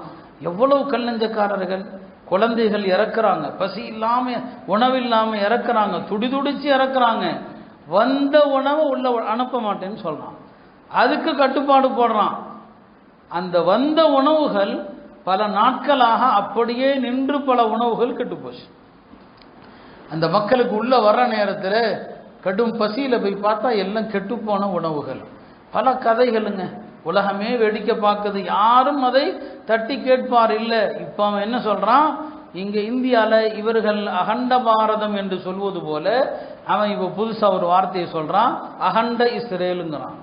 எவ்வளவு கல்லஞ்சக்காரர்கள், குழந்தைகள் இறக்குறாங்க, பசி இல்லாம உணவு இல்லாம இறக்குறாங்க, துடிதுடிச்சு இறக்குறாங்க. வந்த உணவை உள்ள அனுப்ப மாட்டேன்னு சொல்றான், அதுக்கு கட்டுப்பாடு போடுறான். அந்த வந்த உணவுகள் பல நாட்களாக அப்படியே நின்று பல உணவுகள் கெட்டுப்போச்சு. அந்த மக்களுக்கு உள்ள வர்ற நேரத்தில் கடும் பசியில போய் பார்த்தா எல்லாம் கெட்டுப்போன உணவுகள். பல கதைகளுங்க, உலகமே வேடிக்கை பார்க்குது, யாரும் அதை தட்டி கேட்பார் இல்லை. இப்போ அவன் என்ன சொல்றான், இங்க இந்தியாவில் இவர்கள் அகண்ட பாரதம் என்று சொல்வது போல அவன் இப்போ புதுசாக ஒரு வார்த்தையை சொல்றான், அகண்ட இஸ்ரேலுங்கிறான்.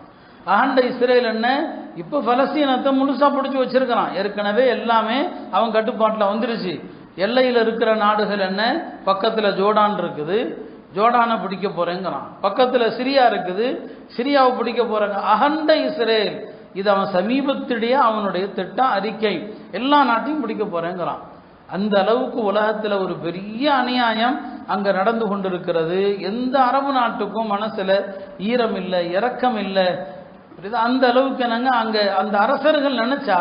அகண்ட இஸ்ரேல் என்ன, இப்போ பலஸ்தீனத்தை முழுசா பிடிச்சி வச்சிருக்கிறான். ஏற்கனவே எல்லாமே அவன் கட்டுப்பாட்டில் வந்துருச்சு. எல்லையில் இருக்கிற நாடுகள் என்ன, பக்கத்தில் ஜோர்டான் இருக்குது, ஜோர்டானை பிடிக்க போறேங்கிறான். பக்கத்தில் சிரியா இருக்குது, சிரியாவை பிடிக்க போறாங்க. அகண்ட இஸ்ரேல், இது அவன் சமீபத்திலேயே அவனுடைய திட்டம், அறிக்கை, எல்லா நாட்டையும் பிடிக்க போறேங்கிறான். அந்த அளவுக்கு உலகத்தில் ஒரு பெரிய அநியாயம் அங்கே நடந்து கொண்டிருக்கிறது. எந்த அரபு நாட்டுக்கும் மனசுல ஈரம் இல்லை, இரக்கம் இல்லை. அந்த அளவுக்கு என்னங்க, அங்கே அந்த அரசர்கள் நினைச்சா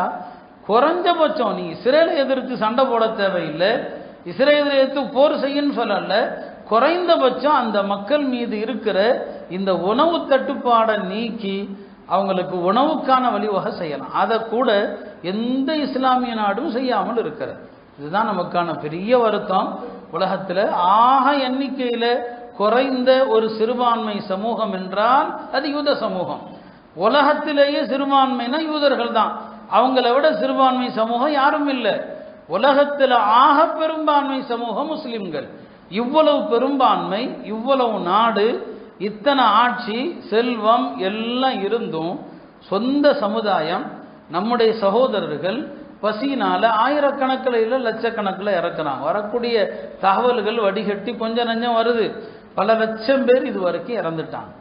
குறைஞ்சபட்சம் நீ இஸ்ரேலை எதிர்த்து சண்டை போட தேவையில்லை, இஸ்ரேலை எதிர்த்து போர் செய்யன்னு சொல்லல, குறைந்தபட்சம் அந்த மக்கள் மீது இருக்கிற இந்த உணவு தட்டுப்பாடை நீக்கி அவங்களுக்கு உணவுக்கான வழிவகை செய்யலாம். அதை கூட எந்த இஸ்லாமிய நாடும் செய்யாமல் இருக்கிறது. இதுதான் நமக்கான பெரிய வருத்தம். உலகத்தில் ஆக எண்ணிக்கையில் குறைந்த ஒரு சிறுபான்மை சமூகம் என்றால் அது யூத சமூகம். உலகத்திலேயே சிறுபான்மைனா யூதர்கள் தான், அவங்கள விட சிறுபான்மை சமூகம் யாரும் இல்லை. உலகத்தில் ஆக பெரும்பான்மை சமூகம் முஸ்லிம்கள். இவ்வளவு பெரும்பான்மை, இவ்வளவு நாடு, இத்தனை ஆட்சி, செல்வம் எல்லாம் இருந்தும் சொந்த சமுதாயம் நம்முடைய சகோதரர்கள் பசியினால ஆயிரக்கணக்கில் இல்லை லட்சக்கணக்கில் இறக்குறாங்க. வரக்கூடிய தகவல்கள் வடிகட்டி கொஞ்சம் நஞ்சம் வருது. பல லட்சம் பேர் இது வரைக்கும் இறந்துட்டாங்க.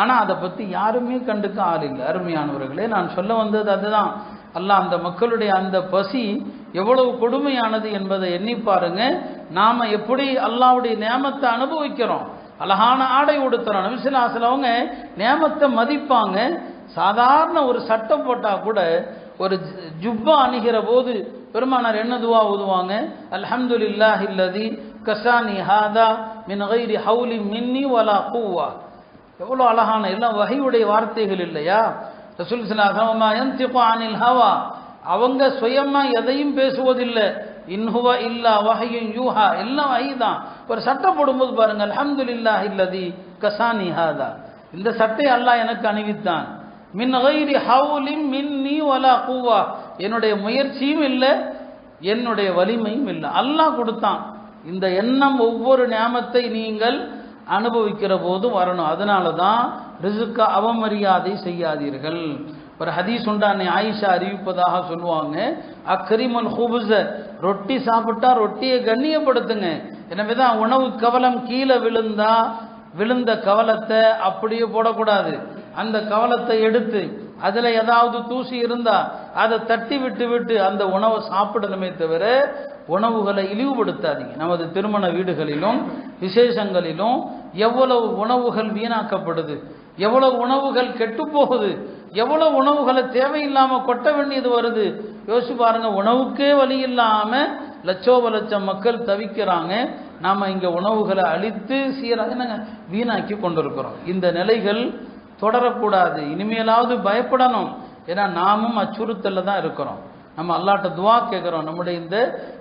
ஆனால் அதை பற்றி யாருமே கண்டுக்க ஆள் இல்லை. அருமையானவர்களே, நான் சொல்ல வந்தது அதுதான். அல்லாஹ் அந்த மக்களுடைய அந்த பசி எவ்வளவு கொடுமையானது என்பதை எண்ணி பாருங்க. நாம் எப்படி அல்லாஹ்வுடைய நியாமத்தை அனுபவிக்கிறோம். அழகான ஆடை உடுத்துறோம். நபி ஸல்லல்லாஹு அலைஹி வஸல்லம் அவங்க நியாமத்தை மதிப்பாங்க. சாதாரண ஒரு சட்டை போட்டால் கூட, ஒரு ஜுப்பா அணிகிற போது பெருமானார் என்ன துவா ஓதுவாங்க? அல்ஹம்துலில்லாஹில்லதி கஸானி ஹாதா மின் கைரி ஹவுலி மின்னி வலா குவ்வா. எவ்வளோ அழகான, எல்லாம் வஹீயுடைய வார்த்தைகள் இல்லையா? ரசூல் ஸல்லல்லாஹு அலைஹி வஸல்லம் யன்திகு அனில் ஹவா, அவங்க சுயமா எதையும் பேசுவதில்லை. இன்ஹுவ இல்லா வஹ்யுன் யூஹா, எல்லாம் வஹி தான். ஒரு சட்டை போடும்போது பாருங்க, அல்ஹம்துலில்லாஹில்லதி கஸானி ஹாதா, இந்த சட்டை அல்லாஹ் எனக்கு அணிவித்தான். மின் கைரி ஹவுலி மின்னி வலா குவ்வா, என்னுடைய முயற்சியும் இல்லை, என்னுடைய வலிமையும் இல்லை, அல்லாஹ் கொடுத்தான். இந்த எண்ணம் ஒவ்வொரு நியாமத்தை நீங்கள் அனுபவிக்கிற போது வரணும். அதனால தான் ரிசுக்க அவமரியாதை செய்யாதீர்கள். ஒரு ஹதீஸ் உண்டானே ஆயிஷா அறிவிப்பதாக சொல்லுவாங்க, அக்ரிமல் ஹுபுஸ, ரொட்டி சாப்பிட்டா ரொட்டியை கண்ணியப்படுத்துங்க. எனவே தான் உணவு கவலம் கீழே விழுந்த கவலத்தை அப்படியே போடக்கூடாது. அந்த கவலத்தை எடுத்து அதில் ஏதாவது தூசி இருந்தால் அதை தட்டி விட்டு அந்த உணவை சாப்பிடணுமே தவிர உணவுகளை இழிவுபடுத்தாதீங்க. நமது திருமண வீடுகளிலும் விசேஷங்களிலும் எவ்வளவு உணவுகள் வீணாக்கப்படுது, எவ்வளவு உணவுகள் கெட்டு போகுது, எவ்வளவு உணவுகளை தேவையில்லாமல் கொட்ட வேண்டியது வருது. யோசிச்சு பாருங்க. உணவுக்கே வழி இல்லாமல் லட்சோப லட்சம் மக்கள் தவிக்கிறாங்க. நாம் இங்கே உணவுகளை அழித்து சீராக வீணாக்கி கொண்டிருக்கிறோம். இந்த நிலைகள் தொடரக்கூடாது. இனிமேலாவது பயப்படணும். ஏன்னா நாமும் அச்சுறுத்தலில் தான் இருக்கிறோம். நம்ம அல்லாட்ட துவா கேட்குறோம். நம்முடைய இந்த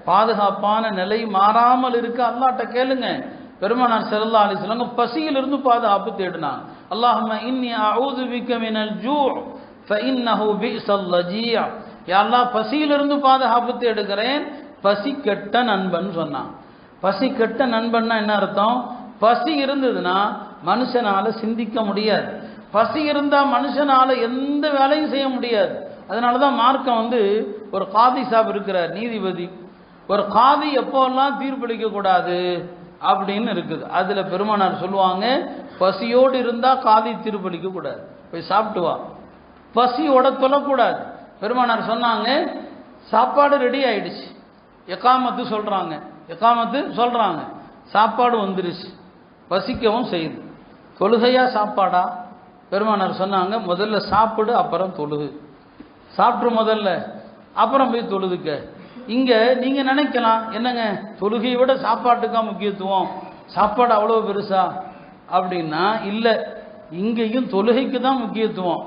பாதுகாப்பான நிலை மாறாமல் இருக்க அல்லாட்ட கேளுங்க. பெருமானார் ஸல்லல்லாஹு அலைஹி வஸல்லம் பசியிலிருந்து பாதுகாப்பு தேடினாங்க. அல்லாஹும்ம இன்னி அஊது பிக மினல் ஜூ' ஃபஇன்னஹு பிஸல் லஜீ'. யா அல்லாஹ், பசியிலிருந்து பாதுகாப்பு தேடுகிறேன், பசி கெட்ட நண்பன் சொன்னான். பசி கெட்ட நண்பன்னா என்ன அர்த்தம்? பசி இருந்ததுன்னா மனுஷனால சிந்திக்க முடியாது. பசி இருந்தால் மனுஷனால எந்த வேலையும் செய்ய முடியாது. அதனால தான் மார்க்கம் ஒரு காதி சாப் இருக்கிறார், நீதிபதி. ஒரு காதி எப்போல்லாம் தீர்ப்பளிக்க கூடாது அப்படின்னு இருக்குது. அதில் பெருமானார் சொல்லுவாங்க, பசியோடு இருந்தால் காதி தீர்ப்பளிக்க கூடாது, போய் சாப்பிட்டு வா. பசியோட தொழக்கூடாது. பெருமானார் சொன்னாங்க, சாப்பாடு ரெடி ஆயிடுச்சு, எக்காமத்து சொல்றாங்க, சாப்பாடு வந்துருச்சு, பசிக்கவும் செய்யுது, தொழுகையா சாப்பாடா? பெருமானார் சொன்னாங்க, முதல்ல சாப்பிடு, அப்புறம் தொழுகு. சாப்பிட்டு முதல்ல, அப்புறம் போய் தொழுதுக்க. இங்கே நீங்கள் நினைக்கலாம், என்னங்க தொழுகையை விட சாப்பாட்டுக்கா முக்கியத்துவம், சாப்பாடு அவ்வளோ பெருசா அப்படின்னா இல்லை. இங்கேயும் தொழுகைக்கு தான் முக்கியத்துவம்.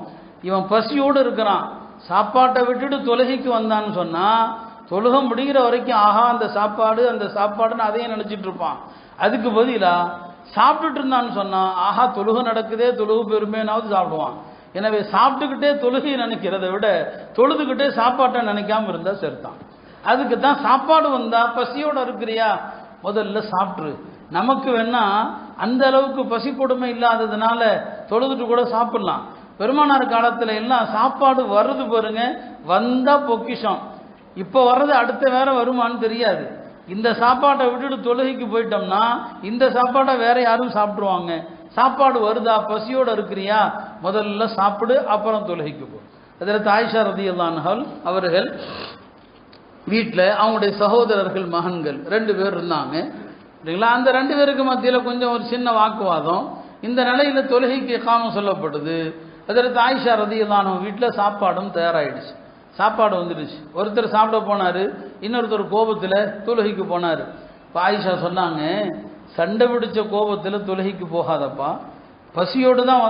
இவன் பசியோடு இருக்கிறான், சாப்பாட்டை விட்டுட்டு தொழுகைக்கு வந்தான்னு சொன்னால் தொழுகை முடிகிற வரைக்கும் ஆஹா அந்த சாப்பாடுன்னு அதையும் நினச்சிட்டு இருப்பான். அதுக்கு பதிலாக சாப்பிட்டுட்டு இருந்தான்னு சொன்னால் ஆஹா தொழுகை நடக்குதே, தொழுகு பெருமைனாவது சாப்பிடுவான். எனவே சாப்பிட்டுக்கிட்டே தொழுகையை நினைக்கிறத விட தொழுதுகிட்டே சாப்பாட்டை நினைக்காம இருந்தால் சரிதான். அதுக்கு தான் சாப்பாடு வந்தால் பசியோடு இருக்கிறியா, முதல்ல சாப்பிட்ரு. நமக்கு வேணா அந்த அளவுக்கு பசி கொடுமை இல்லாததுனால தொழுதுட்டு கூட சாப்பிடலாம். பெருமானார் காலத்தில் எல்லாம் சாப்பாடு வர்றது பாருங்க, வந்தால் பொக்கிஷம். இப்போ வர்றது அடுத்த வேற வருமானு தெரியாது. இந்த சாப்பாட்டை விட்டுட்டு தொழுகைக்கு போயிட்டோம்னா இந்த சாப்பாட்டை வேற யாரும் சாப்பிட்ருவாங்க. சாப்பாடு வருதா, பசியோடு இருக்கிறியா, முதல்ல சாப்பிடு, அப்புறம் தொழுகைக்கு போ. அதில் ஆயிஷா ரலியல்லாஹு அன்ஹா அவர்கள் வீட்டில் அவங்களுடைய சகோதரர்கள் மகன்கள் 2 பேர் இருந்தாங்க இல்லைங்களா. அந்த 2 பேருக்கு மத்தியில் கொஞ்சம் ஒரு சின்ன வாக்குவாதம். இந்த நிலையில் தொழுகைக்கு இகாமத் சொல்லப்படுது. அதில் ஆயிஷா ரலியல்லாஹு அன்ஹா வீட்டில் சாப்பாடும் தயாராகிடுச்சு, சாப்பாடு வந்துடுச்சு. ஒருத்தர் சாப்பிட போனார், இன்னொருத்தர் கோபத்தில் தொழுகைக்கு போனார். இப்போ ஆயிஷா சொன்னாங்க, சண்டை பிடிச்ச கோபத்தில் தொழுகைக்கு போகாதப்பா, பசியோடு தான்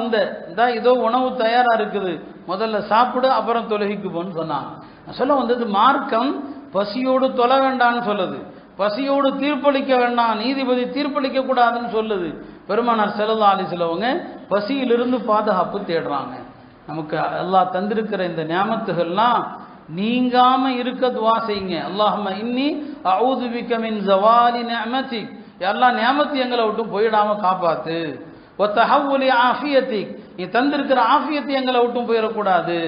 இந்தா இதோ உணவு தயாராக இருக்குது, முதல்ல சாப்பிடு, அப்புறம் தொழுகைக்கு போன்னு சொன்னாங்க. சொல்ல வந்தது, மார்க்கம் பசியோடு தொழ வேண்டான்னு சொல்லுது, பசியோடு தீர்ப்பளிக்க வேண்டாம், நீதிபதி தீர்ப்பளிக்க கூடாதுன்னு சொல்லுது. பெருமானார் ஸல்லல்லாஹு அலைஹி வஸல்லம் பசியிலிருந்து பாதுகாப்பு தேடுறாங்க. நமக்கு அல்லாஹ் தந்திருக்கிற இந்த நியாமத்துகள்லாம் நீங்காம இருக்க துவா செய்யுங்க. அல்லாஹும்ம இன்னி அஊது பிக மின் ஸவாலி நிஅமதிக், எல்லாம் நியாமத்து எங்களை விட்டும் போயிடாம காப்பாத்து. ஒத்தஹவுலி ஆஃபியத்திக், நீ தந்திருக்கிற ஆஃபியத்தை எங்களை விட்டும் போயிடக்கூடாது.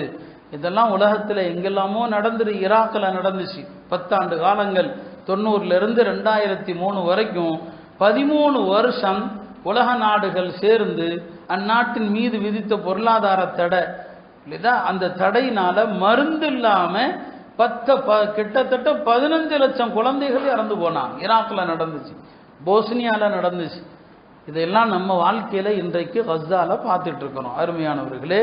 இதெல்லாம் உலகத்தில் எங்கெல்லாமோ நடந்துரு. ஈராக்கில் நடந்துச்சு 10 ஆண்டு காலங்கள், 90லிருந்து 2003 வரைக்கும் 13 வருஷம் உலக நாடுகள் சேர்ந்து அந்நாட்டின் மீது விதித்த பொருளாதார தடை இல்லைதா, அந்த தடையினால மருந்து இல்லாம கிட்டத்தட்ட 15 லட்சம் குழந்தைகள் இறந்து போனாங்க. ஈராக்கில் நடந்துச்சு, போஸ்னியாவில் நடந்துச்சு. இதெல்லாம் நம்ம வாழ்க்கையில இன்றைக்கு கஸ்ஸால பார்த்துட்டு இருக்கிறோம். அருமையானவர்களே,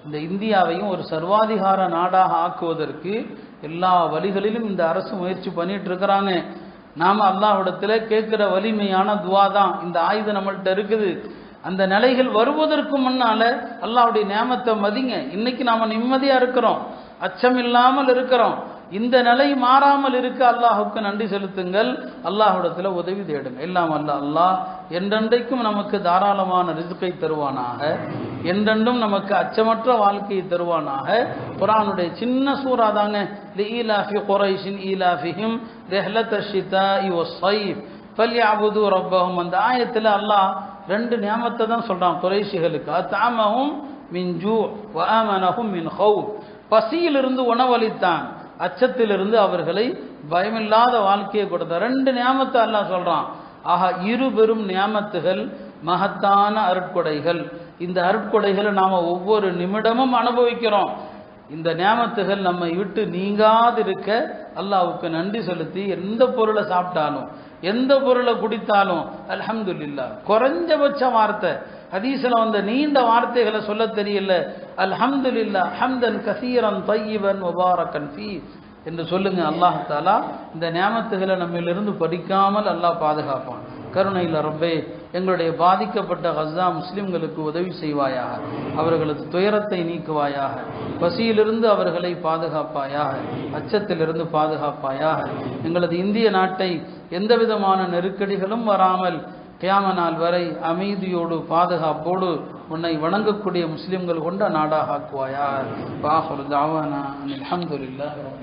இந்த இந்தியாவையும் ஒரு சர்வாதிகார நாடாக ஆக்குவதற்கு எல்லா வழிகளிலும் இந்த அரசு முயற்சி பண்ணிட்டு இருக்கிறாங்க. நாம அல்லாஹ்விடத்துல கேட்கிற வலிமையான துவா தான். இந்த ஆயுதம் நம்மள்கிட்ட இருக்குது. அந்த நிலைகள் வருவதற்கு முன்னால அல்லாஹ்வுடைய நியாமத்தை மதிங்க. இன்னைக்கு நாம நிம்மதியா இருக்கிறோம், அச்சம் இல்லாமல் இருக்கிறோம். இந்த நிலை மாறாமல் இருக்க அல்லாஹுக்கு நன்றி செலுத்துங்கள், அல்லாஹ்விடத்தில் உதவி தேடுங்க. எல்லாம் அல்லாஹ் என்றென்றைக்கும் நமக்கு தாராளமான ரிஸ்கை தருவானாக, என்றென்றும் நமக்கு அச்சமற்ற வாழ்க்கையை தருவானாக. குர்ஆனுடைய சின்ன சூரா தாங்க, லீலாஃபி குரைஷின் ஈலாஃபிஹிம் ரஹ்லத்தஷ் ஷிதாஇ வஸ்ஸைஃப் ஃபல்யஅபுது ரப்பஹும். அந்த ஆயத்தில் அல்லாஹ் 2 நியாமத்தை தான் சொல்றான் குறைஷிகளுக்கு. அத்அமஹும் மின் ஜூ வ ஆமனஹும் மின் ஹவுஃப். பசியிலிருந்து உணவளித்தான், அச்சத்திலிருந்து அவர்களை பயமில்லாத வாழ்க்கையை கொடுத்த 2 நியாமத்தை அல்லாஹ் சொல்றான். ஆக 2 பெரும் நியாமத்துகள், மகத்தான அருட்கொடைகள். இந்த அருட்கொடைகளை நாம ஒவ்வொரு நிமிடமும் அனுபவிக்கிறோம். இந்த நியாமத்துகள் நம்மை விட்டு நீங்காதிருக்க அல்லாஹ்வுக்கு நன்றி செலுத்தி எந்த பொருளை சாப்பிட்டாலும் எந்த பொருளை குடித்தாலும் அல்ஹம்துலில்லாஹ். குறைஞ்சபட்ச வார்த்தை, ஹதீஸ்ல வந்த நீண்ட வார்த்தைகளை சொல்ல தெரியல, அல்ஹம்துலில்லாஹ் ஹம்தன் கஸீரன் தய்யிபன் முபாரக்கன் ஃபீ என்று சொல்லுங்க. அல்லாஹ் தஆலா இந்த நியாமத்துகளை நம்மிலிருந்து படிக்காமல் அல்லாஹ் பாதுகாப்பான். கருணையில் ரப்பே, எங்களுடைய பாதிக்கப்பட்ட கஸ்ஸா முஸ்லிம்களுக்கு உதவி செய்வாயாக, அவர்களது துயரத்தை நீக்குவாயாக, பசியிலிருந்து அவர்களை பாதுகாப்பாயாக, அச்சத்திலிருந்து பாதுகாப்பாயாக. எங்களது இந்திய நாட்டை எந்த விதமான நெருக்கடிகளும் வராமல் கியாம நாள் வரை அமைதியோடு பாதுகாப்போடு உன்னை வணங்கக்கூடிய முஸ்லிம்கள் கொண்ட நாடாக ஆக்குவாயாக. வாஹிரு தஅவானா அல்ஹம்துலில்லாஹி.